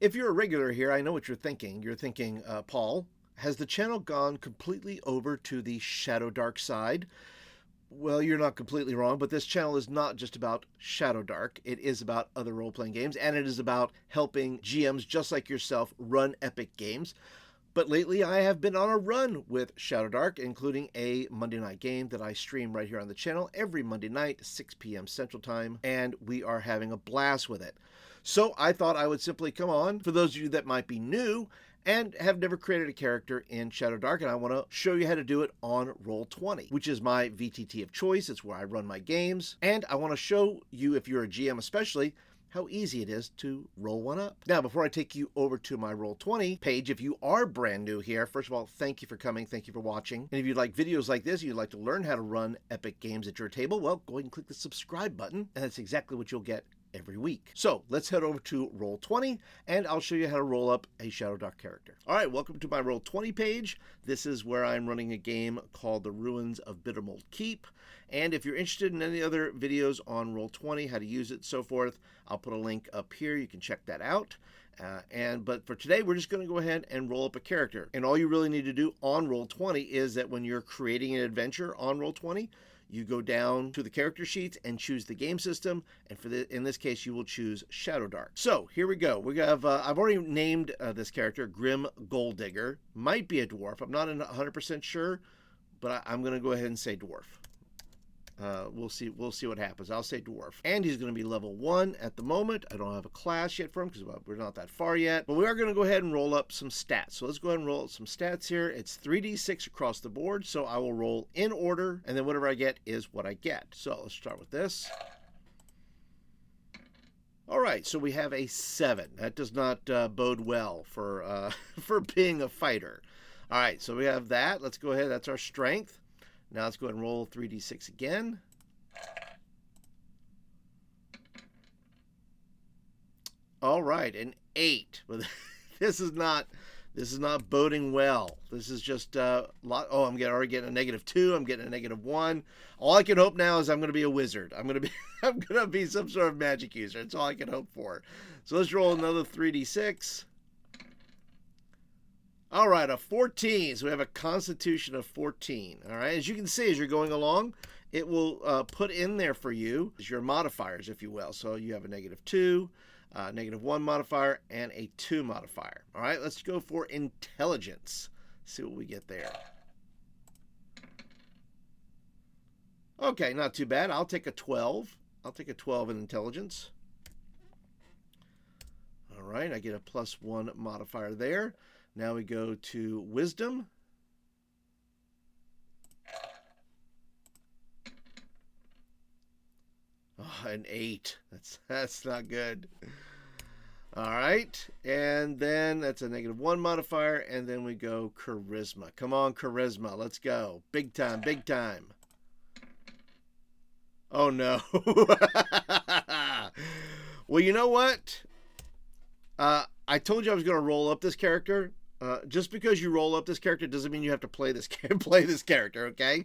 If you're a regular here, I know what you're thinking. You're thinking, Paul, has the channel gone completely over to the Shadowdark side? Well, you're not completely wrong, but this channel is not just about Shadowdark. It is about other role-playing games, and it is about helping GMs just like yourself run epic games. But lately, I have been on a run with Shadowdark, including a Monday night game that I stream right here on the channel every Monday night, 6 p.m. Central Time, and we are having a blast with it. So I thought I would simply come on, for those of you that might be new and have never created a character in Shadowdark, and I want to show you how to do it on Roll20, which is my VTT of choice. It's where I run my games, and I want to show you, if you're a GM especially, how easy it is to roll one up. Now, before I take you over to my Roll20 page, if you are brand new here, first of all, thank you for coming, thank you for watching. And if you like videos like this, you'd like to learn how to run epic games at your table, well, go ahead and click the subscribe button, and that's exactly what you'll get every week. So let's head over to Roll20, and I'll show you how to roll up a Shadowdark character. All right, welcome to my Roll20 page. This is where I'm running a game called The Ruins of Bittermold Keep. And if you're interested in any other videos on Roll20, how to use it, so forth, I'll put a link up here. You can check that out. But for today, we're just going to go ahead and roll up a character. And all you really need to do on Roll20 is that when you're creating an adventure on Roll20, you go down to the character sheets and choose the game system, and in this case, you will choose Shadowdark. So here we go. We have I've already named this character Grim Golddigger. Might be a dwarf. I'm not 100% sure, but I'm going to go ahead and say dwarf. We'll see what happens. I'll say dwarf. And he's going to be level 1 at the moment. I don't have a class yet for him because we're not that far yet. But we are going to go ahead and roll up some stats. So let's go ahead and roll up some stats here. It's 3d6 across the board. So I will roll in order. And then whatever I get is what I get. So let's start with this. All right, so we have a 7. That does not bode well for for being a fighter. All right, so we have that. Let's go ahead. That's our strength. Now let's go ahead and roll 3d6 again. All right, an 8. But this is not boding well. This is just oh, I'm already getting a -2. I'm getting a -1. All I can hope now is I'm going to be a wizard. I'm going to be some sort of magic user. That's all I can hope for. So let's roll another 3d6. All right, a 14. So we have a constitution of 14. All right, as you can see, as you're going along, it will put in there for you your modifiers, if you will. So you have a -2, -1 modifier, and a 2 modifier. All right, let's go for intelligence. See what we get there. Okay, not too bad. I'll take a 12. I'll take a 12 in intelligence. All right, I get a +1 modifier there. Now we go to wisdom. Oh, an 8. That's not good. All right, and then that's a -1 modifier, and then we go charisma. Come on, charisma. Let's go. Big time, big time. Oh, no. Well, you know what? I told you I was going to roll up this character. Just because you roll up this character doesn't mean you have to play this character, okay?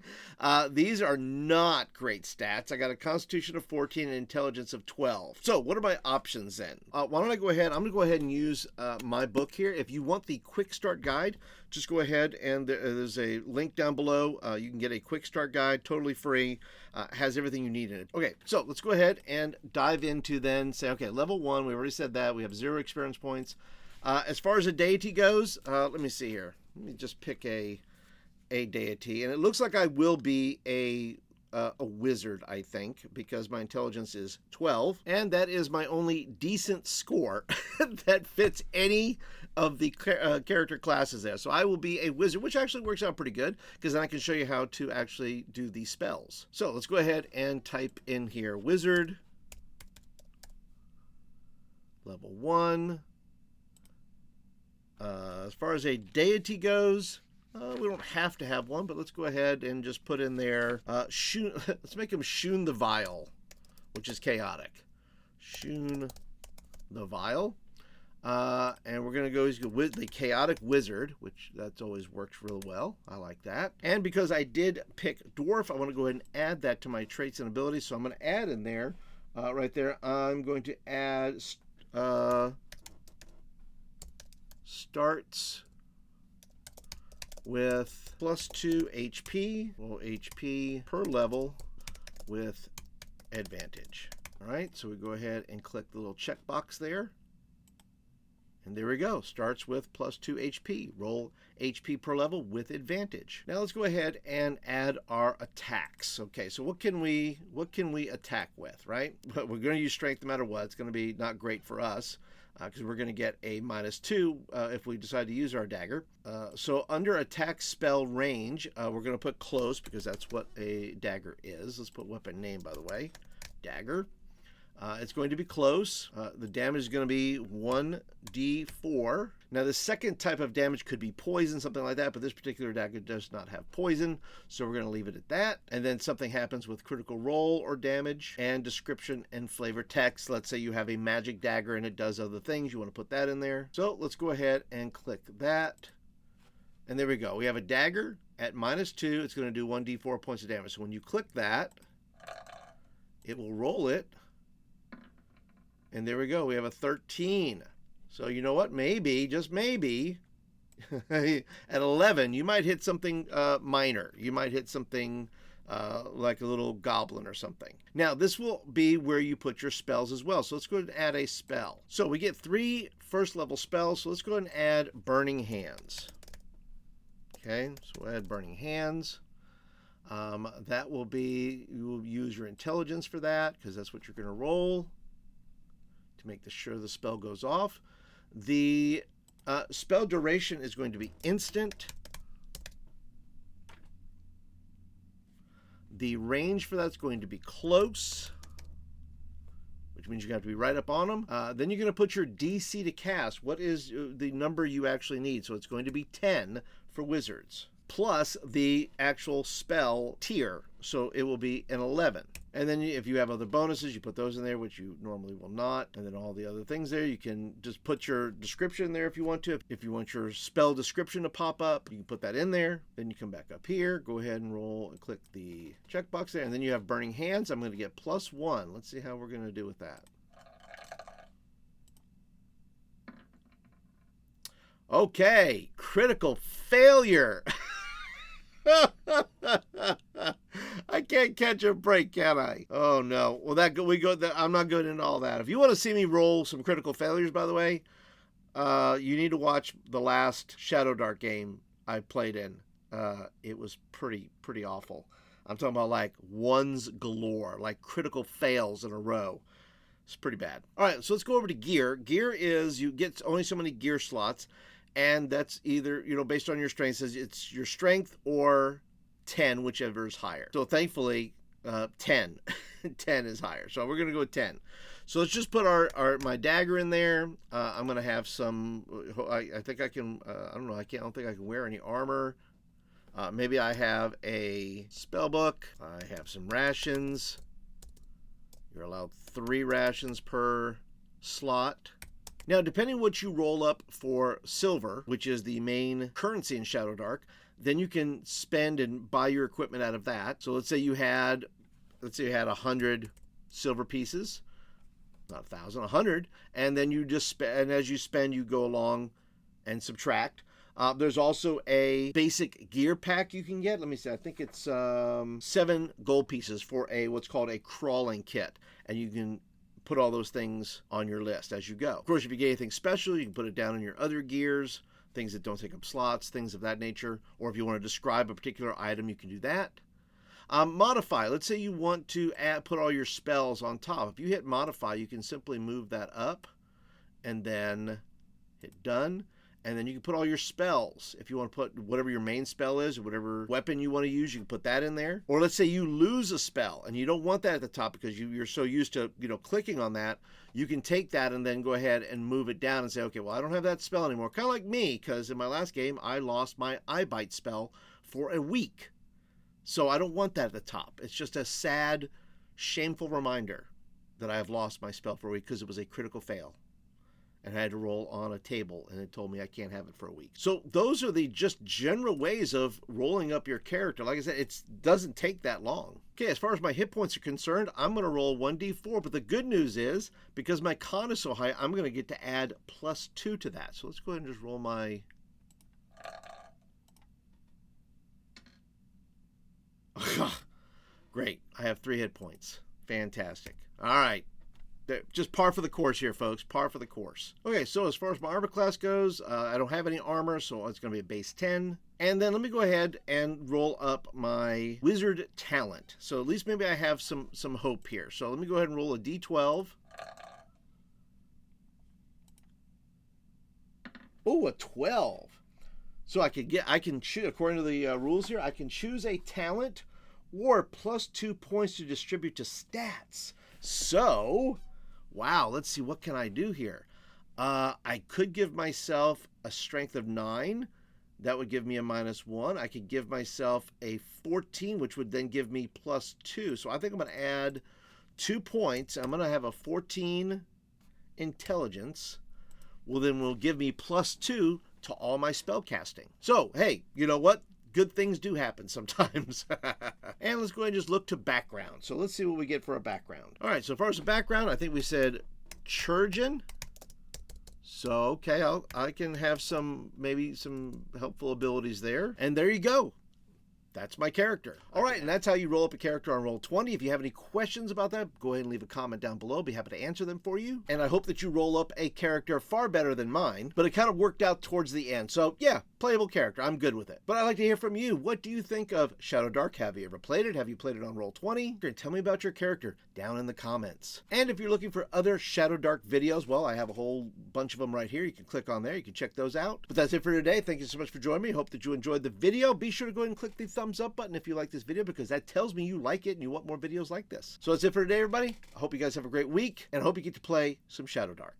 These are not great stats. I got a constitution of 14 and intelligence of 12. So what are my options then? Why don't I go ahead? I'm going to go ahead and use my book here. If you want the quick start guide, just go ahead and there's a link down below. You can get a quick start guide, totally free. Has everything you need in it. Okay, so let's go ahead and dive into then say, okay, level 1, we already said that. We have 0 experience points. As far as a deity goes, let me see here. Let me just pick a deity, and it looks like I will be a wizard, I think, because my intelligence is 12, and that is my only decent score that fits any of the character classes there. So I will be a wizard, which actually works out pretty good, because then I can show you how to actually do these spells. So let's go ahead and type in here, wizard, level 1. As far as a deity goes, we don't have to have one, but let's go ahead and just put in there, let's make him Shun the Vile, which is chaotic. Shun the Vile. And we're going to go with the chaotic wizard, which that's always works real well. I like that. And because I did pick dwarf, I want to go ahead and add that to my traits and abilities. So I'm going to add in there, right there, I'm going to add starts with +2 HP. Roll HP per level with advantage. All right, so we go ahead and click the little checkbox there. And there we go. Starts with +2 HP. Roll HP per level with advantage. Now let's go ahead and add our attacks. Okay, so what can we attack with, right? We're going to use strength no matter what. It's going to be not great for us because we're going to get a -2 if we decide to use our dagger. So under attack spell range, we're going to put close because that's what a dagger is. Let's put weapon name, by the way. Dagger. It's going to be close. The damage is going to be 1d4. Now, the second type of damage could be poison, something like that, but this particular dagger does not have poison, so we're going to leave it at that. And then something happens with critical roll or damage and description and flavor text. Let's say you have a magic dagger and it does other things. You want to put that in there. So let's go ahead and click that. And there we go. We have a dagger at -2. It's going to do 1d4 points of damage. So when you click that, it will roll it. And there we go. We have a 13. So you know what? Maybe, just maybe, at 11, you might hit something minor. You might hit something like a little goblin or something. Now, this will be where you put your spells as well. So let's go ahead and add a spell. So we get 3 first-level spells. So let's go ahead and add Burning Hands. Okay, so we'll add Burning Hands. That will be, you will use your intelligence for that because that's what you're going to roll. Make sure the spell goes off. The spell duration is going to be instant. The range for that's going to be close, which means you're going to have to be right up on them. Then you're going to put your DC to cast. What is the number you actually need? So it's going to be 10 for wizards, plus the actual spell tier. So it will be an 11. And then if you have other bonuses, you put those in there, which you normally will not. And then all the other things there, you can just put your description there if you want to. If you want your spell description to pop up, you can put that in there. Then you come back up here, go ahead and roll and click the checkbox there. And then you have Burning Hands. I'm going to get +1. Let's see how we're going to do with that. Okay, critical failure. I can't catch a break, can I? Oh no. Well, I'm not good into all that. If you want to see me roll some critical failures, by the way, you need to watch the last Shadowdark game I played in. It was pretty awful. I'm talking about like ones galore, like critical fails in a row. It's pretty bad. All right, so let's go over to gear. Gear is you get only so many gear slots. And that's either, based on your strength, says it's your strength or 10, whichever is higher. So thankfully, 10. 10 is higher. So we're going to go with 10. So let's just put my dagger in there. I'm going to have some, I think I can, I don't know, I don't think I can wear any armor. Maybe I have a spell book. I have some rations. You're allowed 3 rations per slot. Now, depending on what you roll up for silver, which is the main currency in Shadowdark, then you can spend and buy your equipment out of that. So let's say you had 100 silver pieces, not 1,000, 100, and then you just spend, and as you spend, you go along and subtract. There's also a basic gear pack you can get. Let me see. I think it's 7 gold pieces for what's called a crawling kit, and you can put all those things on your list as you go. Of course, if you get anything special, you can put it down in your other gears, things that don't take up slots, things of that nature. Or if you want to describe a particular item, you can do that. Modify. Let's say you want to put all your spells on top. If you hit modify, you can simply move that up and then hit done. And then you can put all your spells. If you want to put whatever your main spell is or whatever weapon you want to use, you can put that in there. Or let's say you lose a spell and you don't want that at the top because you're so used to clicking on that. You can take that and then go ahead and move it down and say, okay, well, I don't have that spell anymore. Kind of like me, because in my last game, I lost my eye bite spell for a week. So I don't want that at the top. It's just a sad, shameful reminder that I have lost my spell for a week because it was a critical fail. and I had to roll on a table, and it told me I can't have it for a week. So those are the just general ways of rolling up your character. Like I said, it doesn't take that long. Okay, as far as my hit points are concerned, I'm going to roll 1d4, but the good news is, because my con is so high, I'm going to get to add +2 to that. So let's go ahead and just roll my... Great, I have 3 hit points. Fantastic. All right. Just par for the course here, folks. Par for the course. Okay, so as far as my armor class goes, I don't have any armor, so it's going to be a base 10. And then let me go ahead and roll up my wizard talent. So at least maybe I have some hope here. So let me go ahead and roll a d12. Oh, a 12. So I can choose, according to the rules here, I can choose a talent or +2 points to distribute to stats. So, wow, let's see, what can I do here? I could give myself a strength of 9. That would give me a -1. I could give myself a 14, which would then give me +2. So I think I'm going to add 2 points. I'm going to have a 14 intelligence. Well, then will give me +2 to all my spell casting. So, hey, you know what? Good things do happen sometimes. And let's go ahead and just look to background. So let's see what we get for a background. All right, so as far as the background, I think we said Churgeon. So, okay, I can have maybe some helpful abilities there. And there you go. That's my character. All right, and that's how you roll up a character on Roll20. If you have any questions about that, go ahead and leave a comment down below. I'll be happy to answer them for you. And I hope that you roll up a character far better than mine, but it kind of worked out towards the end. So yeah, playable character. I'm good with it. But I'd like to hear from you. What do you think of Shadowdark? Have you ever played it? Have you played it on Roll20? And tell me about your character down in the comments. And if you're looking for other Shadowdark videos, well, I have a whole bunch of them right here. You can click on there. You can check those out. But that's it for today. Thank you so much for joining me. Hope that you enjoyed the video. Be sure to go ahead and click the thumbs up button if you like this video, because that tells me you like it and you want more videos like this. So that's it for today, everybody. I hope you guys have a great week, and I hope you get to play some Shadowdark.